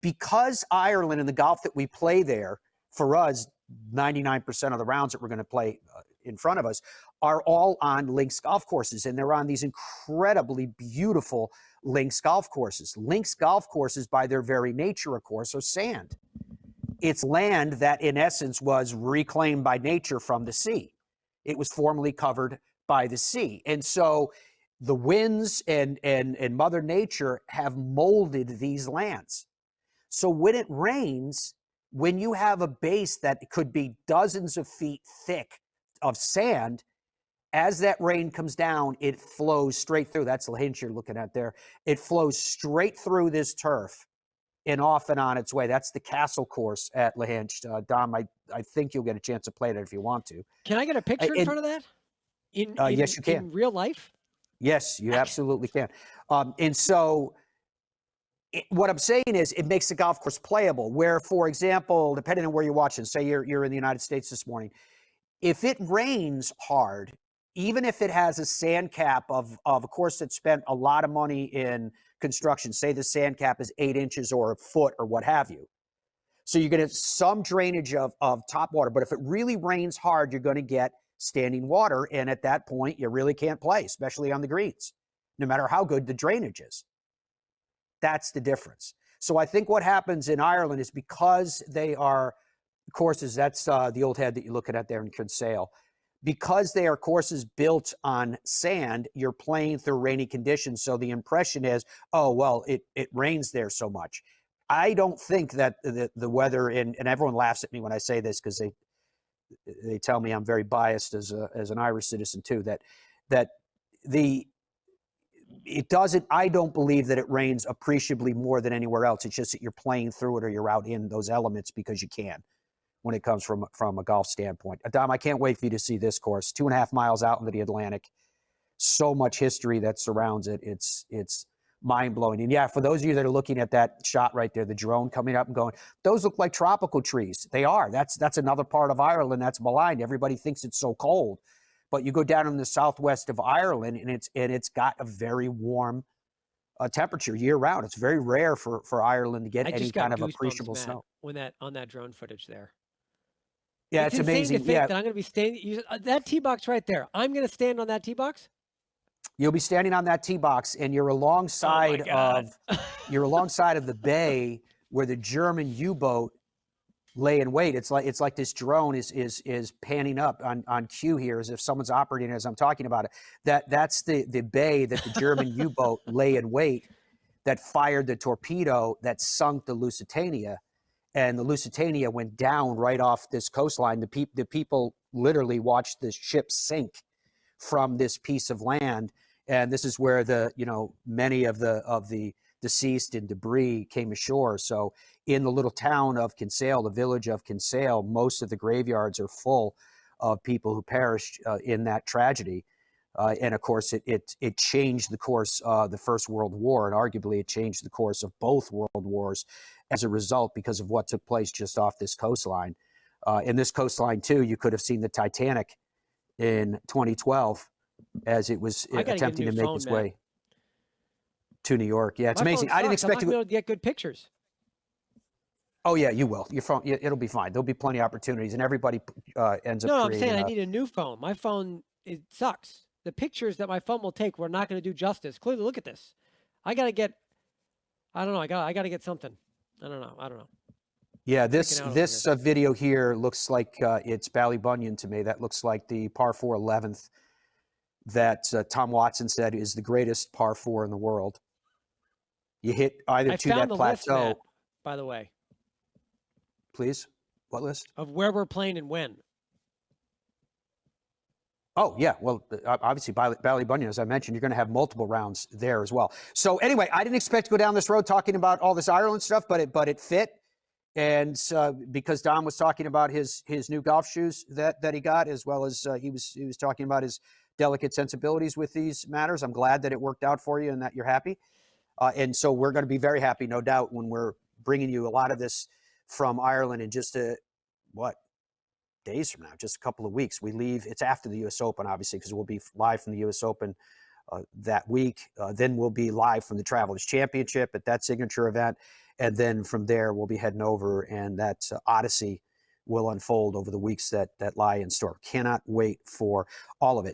because Ireland and the golf that we play there, for us, 99% of the rounds that we're going to play in front of us are all on links golf courses, and they're on these incredibly beautiful links golf courses. Links golf courses, by their very nature, of course, are sand. It's land that, in essence, was reclaimed by nature from the sea. It was formerly covered by the sea. And so the winds and Mother Nature have molded these lands. So when it rains, when you have a base that could be dozens of feet thick of sand, as that rain comes down, it flows straight through. That's the hinge you're looking at there. It flows straight through this turf and off and on its way. That's the Castle course at La Hinch. Dom, I think you'll get a chance to play that if you want to. Can I get a picture in front of that? Yes, you can. In real life? Yes, you absolutely can. And so what I'm saying is it makes the golf course playable, where, for example, depending on where you're watching, say you're in the United States this morning, if it rains hard, even if it has a sand cap of a course that spent a lot of money in construction, say the sand cap is 8 inches or a foot or what have you. So you're going to have some drainage of top water, but if it really rains hard, you're going to get standing water. And at that point, you really can't play, especially on the greens, no matter how good the drainage is. That's the difference. So I think what happens in Ireland is because they are courses, that's the old head that you're looking at there in Kinsale, because they are courses built on sand, you're playing through rainy conditions. So the impression is, oh, well, it rains there so much. I don't think that the weather, and everyone laughs at me when I say this because they tell me I'm very biased as an Irish citizen too, I don't believe that it rains appreciably more than anywhere else. It's just that you're playing through it or you're out in those elements because you can when it comes from a golf standpoint. Dom, I can't wait for you to see this course, 2.5 miles out into the Atlantic. So much history that surrounds it. It's mind-blowing. And yeah, for those of you that are looking at that shot right there, the drone coming up and going, those look like tropical trees. They are. That's another part of Ireland that's maligned. Everybody thinks it's so cold. But you go down in the southwest of Ireland, and it's got a very warm temperature year round. It's very rare for Ireland to get any kind of appreciable snow. On that drone footage there. Yeah, it's amazing. To think that I'm going to be standing that tee box right there. I'm going to stand on that tee box. You'll be standing on that tee box, and you're alongside of the bay where the German U-boat lay in wait. It's like this drone is panning up on cue here as if someone's operating as I'm talking about it. That's the bay that the German U-boat lay in wait that fired the torpedo that sunk the Lusitania. And the Lusitania went down right off this coastline. The people literally watched the ship sink from this piece of land. And this is where many of the deceased and debris came ashore. So in the little town of Kinsale, the village of Kinsale, most of the graveyards are full of people who perished in that tragedy. And of course, it changed the course of the First World War, and arguably it changed the course of both world wars as a result because of what took place just off this coastline. In this coastline, too, you could have seen the Titanic in 2012 as it was attempting to make its way to New York. Yeah, it's amazing. I didn't expect to be able to get good pictures. Oh, yeah, you will. It'll be fine. There'll be plenty of opportunities, and everybody ends up No, I'm saying I need a new phone. My phone, it sucks. The pictures that my phone will take, we're not going to do justice. Clearly, look at this. I got to get something. I don't know. Yeah, this video here looks like it's Ballybunion to me. That looks like the par 4 11th that Tom Watson said is the greatest par 4 in the world. You hit either to that plateau. List, Matt, by the way. Please? What list? Of where we're playing and when. Oh, yeah. Well, obviously, Ballybunion, as I mentioned, you're going to have multiple rounds there as well. So anyway, I didn't expect to go down this road talking about all this Ireland stuff, but it fit. And because Don was talking about his new golf shoes that he got, as well as he was talking about his delicate sensibilities with these matters, I'm glad that it worked out for you and that you're happy. And so we're going to be very happy, no doubt, when we're bringing you a lot of this from Ireland in just days from now, just a couple of weeks. We leave. It's after the U.S. Open, obviously, because we'll be live from the U.S. Open that week. Then we'll be live from the Travelers Championship at that signature event. and then from there we'll be heading over, and that odyssey will unfold over the weeks that lie in store. Cannot wait for all of it.